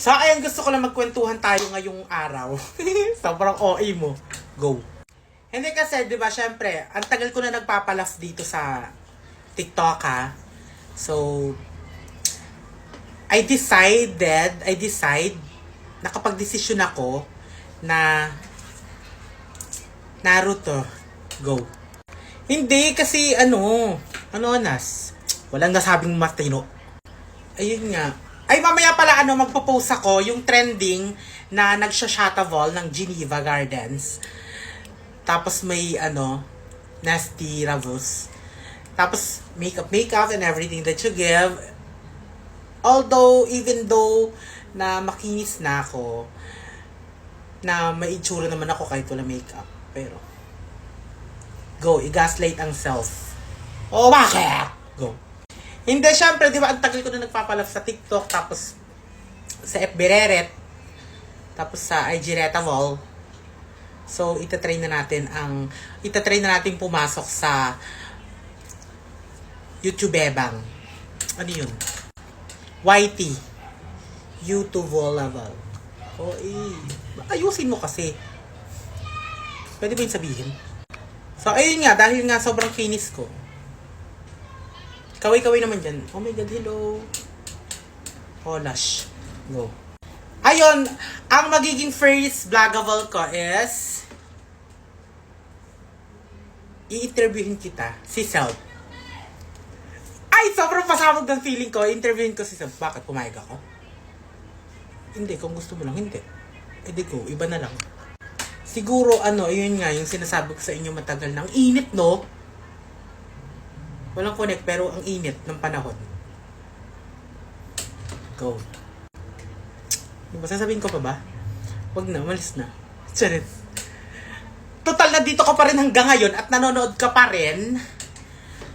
So, ayan, gusto ko lang magkwentuhan tayo ngayong araw. Sobrang OA mo. Go. Hindi kasi, di ba, syempre, ang tagal ko na nagpapalaf dito sa TikTok, ha. So, I decide, nakapag-desisyon ako na Naruto. Go. Hindi, kasi Nas, walang nasabing matino. Ayun nga. Ay, mamaya pala, magpo-post ako yung trending na nagsha-shotavol ng Geneva Gardens. Tapos may, nasty ravos. Tapos, makeup and everything that you give. Although, even though na makinis na ako, na may itsura naman ako kahit wala makeup. Pero, go, i-gaslight ang self. Oh, bakit? Go. Hindi, syempre, di ba, ang tagal ko na nagpapalaf sa TikTok, tapos sa FB Reret, tapos sa IG Retavol. So, itatry na natin pumasok sa YouTube Bebang. Ano yun? YT. YouTube Volleyball. Oh, ayusin mo kasi. Pwede ba yung sabihin? So, ayun nga, dahil nga sobrang kinis ko. Kaway-kaway naman dyan. Oh my God, hello. Holash. Go. Ayun, ang magiging first vlogable ko is i-interviewin kita, si Self. Ay, sobrang pasabog ng feeling ko. I-interviewin ko si Self. Bakit? Pumayag ako? Hindi, kung gusto mo lang, hindi. Hindi ko, iba na lang. Siguro, yun nga, yung sinasabi ko sa inyo matagal na. Ang init, no? Walang connect, pero ang init ng panahon. Go. Diba, sasabihin ko pa ba? Wag na, malis na. Charit. Total na dito ka pa rin hanggang ngayon at nanonood ka pa rin.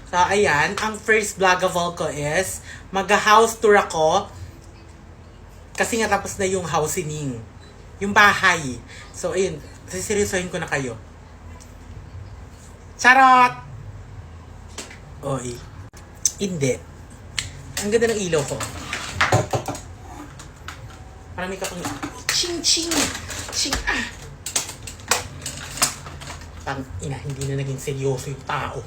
So, ayan, ang first vlogable ko is mag-house tour ako. Kasi nga tapos na yung housing. Yung bahay. So, ayun, siseryosohin ko na kayo. Charot! Oy. Hindi. Ang ganda ng ilaw ko. Marami ka pang ching ching. Ching ah. Pang ina, hindi na naging seryoso yung tao.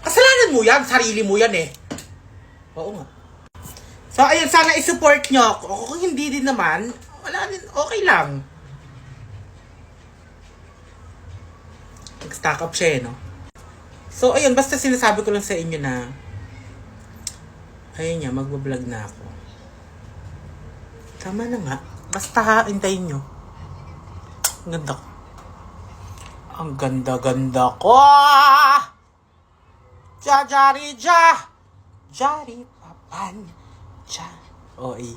Kasalanan mo yan, sarili mo yan eh. Oo nga. So ayun, sana i-support nyo ako. Kung hindi din naman, wala din, okay lang. Nag-stack up siya no? So, ayun, basta sinasabi ko lang sa inyo na ayun nga, magbablog na ako. Tama na nga. Basta hintayin nyo. Ang ganda ko. Ang ganda-ganda ko! Jari papan. Ja. Oi.